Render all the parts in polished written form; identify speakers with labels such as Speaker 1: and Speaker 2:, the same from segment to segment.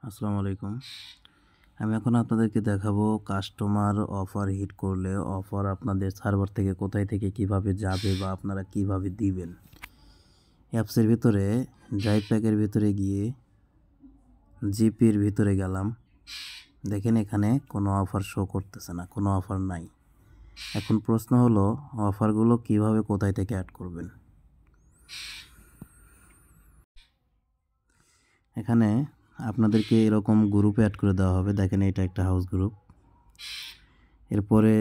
Speaker 1: আসসালামু আলাইকুম। আমি এখন আপনাদেরকে দেখাবো কাস্টমার অফার হিট করলে অফার আপনাদের সার্ভার থেকে কোথায় থেকে কিভাবে যাবে বা আপনারা কিভাবে দিবেন। অ্যাপসের ভিতরে ড্রাইভ প্যাকের ভিতরে গিয়ে জিপির ভিতরে গেলাম। দেখেন এখানে কোনো অফার শো করতেছে না, কোনো অফার নাই। এখন প্রশ্ন হলো অফারগুলো কিভাবে কোথায় থেকে অ্যাড করবেন। এখানে আপনাদেরকে এরকম গ্রুপে অ্যাড করে দেওয়া হবে। দেখেন এটা একটা হাউস গ্রুপ। এরপরে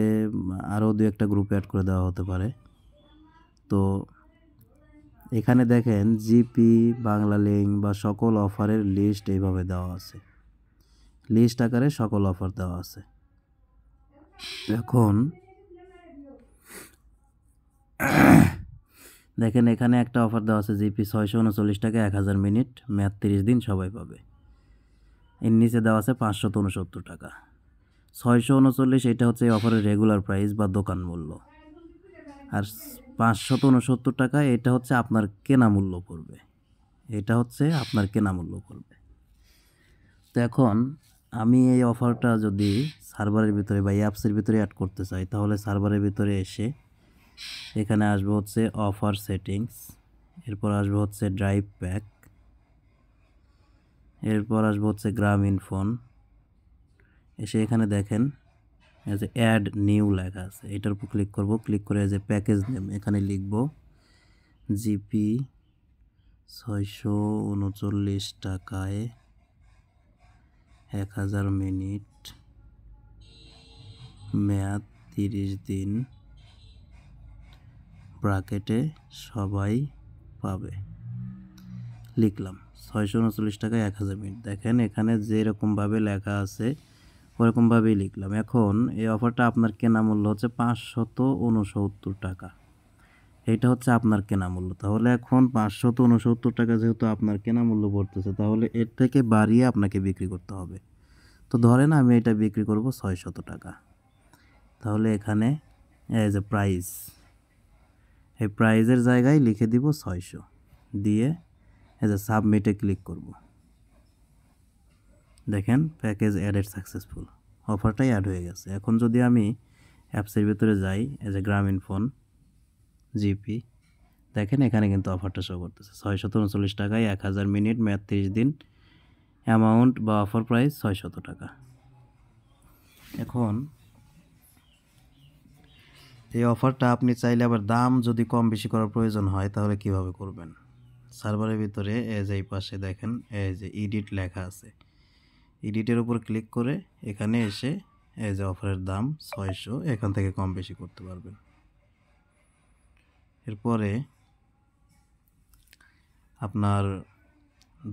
Speaker 1: আরও দু একটা গ্রুপে অ্যাড করে দেওয়া হতে পারে। তো এখানে দেখেন জিপি, বাংলা লিঙ্ক বা সকল অফারের লিস্ট এইভাবে দেওয়া আছে। লিস্ট আকারে সকল অফার দেওয়া আছে। এখন দেখেন এখানে একটা অফার দেওয়া আছে জিপি 639 টাকা 1000 মিনিট, মেয়াদ 30 দিন, সবাই পাবে। এর নিচে দেওয়া আছে 569 টাকা। 639 এটা হচ্ছে এই অফারের রেগুলার প্রাইস বা দোকান মূল্য, আর 569 টাকা এটা হচ্ছে আপনার কেনা মূল্য পড়বে। এটা হচ্ছে আপনার কেনা মূল্য পড়বে। তো এখন আমি এই অফারটা যদি সার্ভারের ভিতরে বা অ্যাপসের ভিতরে অ্যাড করতে চাই, তাহলে সার্ভারের ভিতরে এসে এখানে আসবো হচ্ছে অফার সেটিংস, এরপর আসবো হচ্ছে ড্রাইভ প্যাক, এরপর আসবো হচ্ছে গ্রামীণ ফোন। এসে এখানে দেখেন এই যে অ্যাড নিউ লেখা আছে, এটার উপর ক্লিক করব। ক্লিক করে যে প্যাকেজ নেম এখানে লিখব জিপি 639 টাকায় 1000 মিনিট, মেয়াদ 30 দিন, ব্র্যাকেটে সবাই পাবে। লিখলাম 639 টাকায় 1000 মিনিট। দেখেন এখানে যেরকমভাবে লেখা আছে ওরকমভাবেই লিখলাম। এখন এই অফারটা আপনার কেনা মূল্য হচ্ছে 569 টাকা। এইটা হচ্ছে আপনার কেনা মূল্য। তাহলে এখন 569 টাকা যেহেতু আপনার কেনা মূল্য পড়তেছে, তাহলে এর থেকে বাড়িয়ে আপনাকে বিক্রি করতে হবে। তো ধরেন আমি এটা বিক্রি করব 600 টাকা। তাহলে এখানে এই যে প্রাইস, এই প্রাইজের জায়গায় লিখে দিব 600, দিয়ে এই যে সাবমিটে ক্লিক করব। দেখেন প্যাকেজ অ্যাডেড সাকসেসফুল, অফারটাই অ্যাড হয়ে গেছে। এখন যদি আমি অ্যাপসের ভিতরে যাই, এই যে গ্রামীণ ফোন জিপি, দেখেন এখানে কিন্তু অফারটা শো করতেছে 639 টাকায় 1000 মিনিট, মেয়াদ 30 দিন, অ্যামাউন্ট বা অফার প্রাইস 600 টাকা। এখন এই অফারটা আপনি চাইলে আবার দাম যদি কম বেশি করার প্রয়োজন হয় তাহলে কিভাবে করবেন। সার্ভারের ভিতরে এই যে এই পাশে দেখেন এই যে এডিট লেখা আছে, এডিটের উপর ক্লিক করে এখানে এসে এই যে অফারের দাম 600, এখান থেকে কম বেশি করতে পারবেন। এরপরে আপনার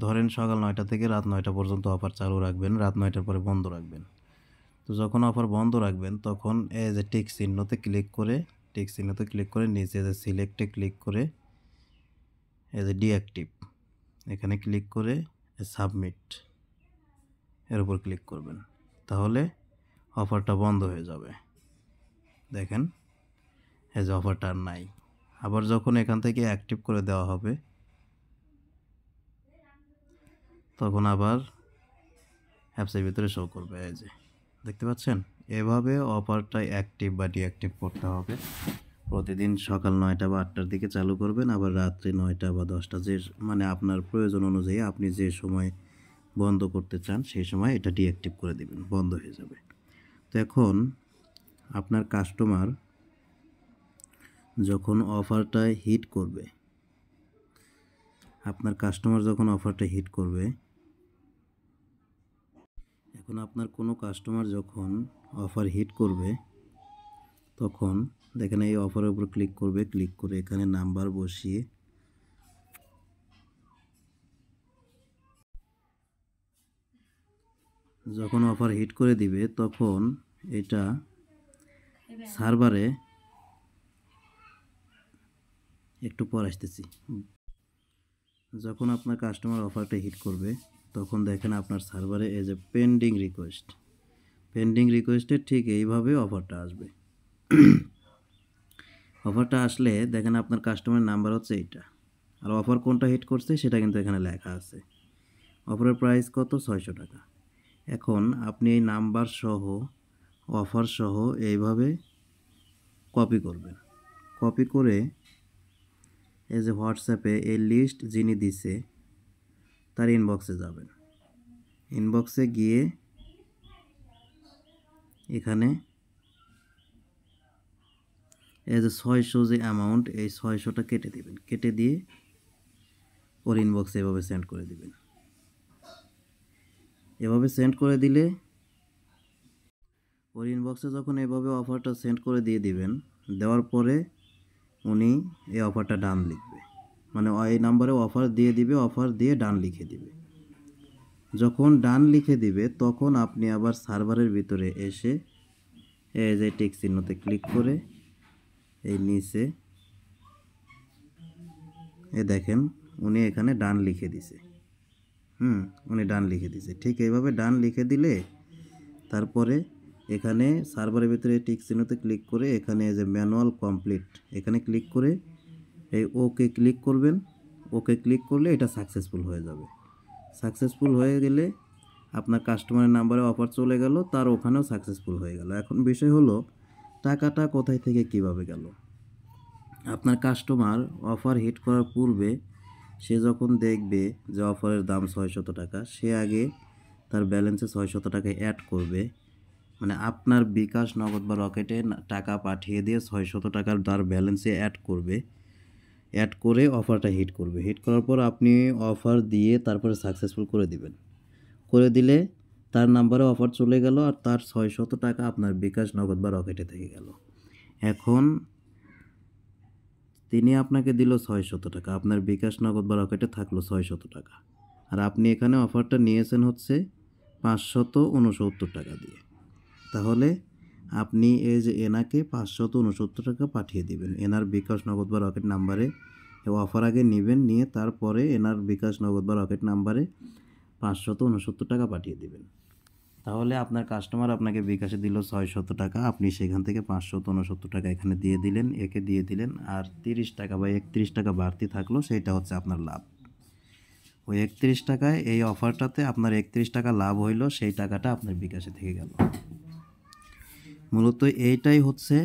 Speaker 1: ধরেন সকাল 9টা থেকে রাত 9টা পর্যন্ত অফার চালু রাখবেন, রাত 9টার পরে বন্ধ রাখবেন। তো যখন অফার বন্ধ রাখবেন তখন এই যে টিক চিহ্নতে ক্লিক করে নিচে যে সিলেক্টে ক্লিক করে এই যে ডিঅ্যাক্টিভ এখানে ক্লিক করে সাবমিট এর উপর ক্লিক করবেন। তাহলে অফারটা বন্ধ হয়ে যাবে। দেখেন এই যে অফারটা আর নাই। আবার যখন এখান থেকে অ্যাক্টিভ করে দেওয়া হবে তখন আবার অ্যাপসের ভিতরে শো করবে। এই যে দেখতে পাচ্ছেন, এভাবে অফারটা অ্যাক্টিভ বা ডিঅ্যাক্টিভ করতে হবে। প্রতিদিন সকাল 9টা বা 8টার দিকে চালু করবেন, আবার রাত্রে 9টা বা 10টা, যে মানে আপনার প্রয়োজন অনুযায়ী আপনি যে সময় বন্ধ করতে চান সেই সময় এটা ডিঅ্যাক্টিভ করে দেবেন, বন্ধ হয়ে যাবে। তো এখন আপনার কাস্টমার যখন অফারটা হিট করবে, এখন আপনার কোনো কাস্টমার যখন অফার হিট করবে তখন দেখেন এই অফারের উপর ক্লিক করবে। ক্লিক করে এখানে নাম্বার বসিয়ে যখন অফার হিট করে দিবে তখন এটা সার্ভারে একটু পর আসতেছি। যখন আপনার কাস্টমার অফারটা হিট করবে তখন দেখেন আপনার সার্ভারে এই যে পেন্ডিং রিকোয়েস্টে ঠিক এইভাবে অফারটা আসবে। অফারটা আসলে দেখেন আপনার কাস্টমার নাম্বার হচ্ছে এইটা, আর অফার কোনটা হিট করছে সেটা কিন্তু এখানে লেখা আছে। অফারের প্রাইস কত? 600 টাকা। এখন আপনি এই নাম্বার সহ অফার সহ এইভাবে কপি করবেন। কপি করে এই যে হোয়াটসঅ্যাপে এই লিস্ট যিনি দিছে তার ইনবক্সে যাবেন। ইনবক্সে গিয়ে এখানে এই যে 600 যে অ্যামাউন্ট, এই 600টা কেটে দিবেন। কেটে দিয়ে ওর ইনবক্সে এভাবে সেন্ড করে দিবেন। এভাবে সেন্ড করে দিলে ওর ইনবক্সে যখন এভাবে অফারটা সেন্ড করে দিয়ে দিবেন, দেওয়ার পরে উনি এই অফারটা ডান লিখবে, মানে এই নাম্বারে অফার দিয়ে দিবে, অফার দিয়ে ডান লিখে দিবে। যখন ডান লিখে দিবে তখন আপনি আবার সার্ভারের ভিতরে এসে এই যে টিক চিহ্নতে ক্লিক করে এই নিচে দেখেন উনি এখানে ডান লিখে দিছে। উনি ডান লিখে দিছে। ঠিক এইভাবে ডান লিখে দিলে তারপরে এখানে সার্ভারের ভিতরে টিক চিহ্নতে ক্লিক করে এখানে যে ম্যানুয়াল কমপ্লিট এখানে ক্লিক করে এই ওকে ক্লিক করবেন। ওকে ক্লিক করলে এটা সাকসেসফুল হয়ে যাবে। সাকসেসফুল হয়ে গেলে আপনার কাস্টমারের নাম্বারে অফার চলে গেল, তার ওখানেও সাকসেসফুল হয়ে গেল। এখন বিষয় হলো টাকাটা কোথায় থেকে কিভাবে গেল। আপনার কাস্টমার অফার হিট করার পূর্বে সে যখন দেখবে যে অফারের দাম 600 টাকা, সে আগে তার ব্যালেন্সে 600 টাকা অ্যাড করবে, মানে আপনার বিকাশ, নগদ বা রকেটে টাকা পাঠিয়ে দিয়ে 600 টাকার তার ব্যালেন্সে অ্যাড করবে। অ্যাড করে অফারটা হিট করবে। হিট করার পর আপনি অফার দিয়ে তারপরে সাকসেসফুল করে দিবেন। করে দিলে তার নাম্বারে অফার চলে গেল আর তার 600 টাকা আপনার বিকাশ, নগদ বা রকেটে থেকে গেল। এখন তিনি আপনাকে দিল 600 টাকা, আপনার বিকাশ, নগদ বা রকেটে থাকলো 600 টাকা, আর আপনি এখানে অফারটা নিয়েছেন হচ্ছে 569 টাকা দিয়ে। তাহলে আপনি এই যে এনাকে 569 টাকা পাঠিয়ে দিবেন এনার বিকাশ, নগদ বা রকেট নাম্বারে। অফার আগে নেবেন, নিয়ে তারপরে এনার বিকাশ, নগদ বা রকেট নাম্বারে 569 টাকা পাঠিয়ে দিবেন। তাহলে আপনার কাস্টমার আপনাকে বিকাশে দিল 600 টাকা, আপনি সেখান থেকে 569 টাকা এখানে দিয়ে দিলেন, একে দিয়ে দিলেন, আর 30 টাকা বা 31 টাকা বাড়তি থাকলো, সেটা হচ্ছে আপনার লাভ। ওই 31 টাকায় এই অফারটাতে আপনার 31 টাকা লাভ হইলো, সেই টাকাটা আপনার বিকাশে থেকে গেল। মূলত এইটাই হচ্ছে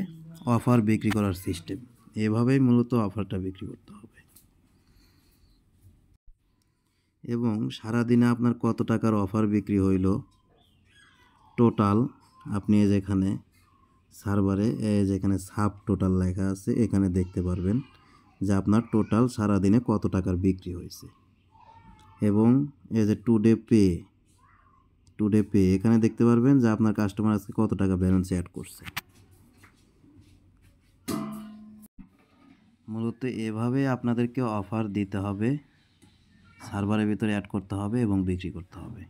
Speaker 1: অফার বিক্রি করার সিস্টেম। এভাবেই মূলত অফারটা বিক্রি করতে হবে। এবং সারাদিনে আপনার কত টাকার অফার বিক্রি হইল টোটাল আপনি যেখানে সার্ভারে যেখানে সাব টোটাল লেখা আছে এখানে দেখতে পারবেন যে আপনার টোটাল সারাদিনে কত টাকার বিক্রি হয়েছে। এবং এই যে টুডে পে এখানে দেখতে পারবেন যে আপনার কাস্টমার আজকে কত টাকা ব্যালেন্স অ্যাড করছে। মূলত এভাবে আপনাদেরকে অফার দিতে হবে, সার্ভারের ভিতরে অ্যাড করতে হবে এবং বিক্রি করতে হবে।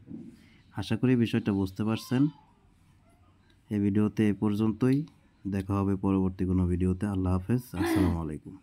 Speaker 1: আশা করি বিষয়টা বুঝতে পারছেন। এই ভিডিওতে এ পর্যন্তই, দেখা হবে পরবর্তী কোনো ভিডিওতে। আল্লাহ হাফেজ, আসসালামু আলাইকুম।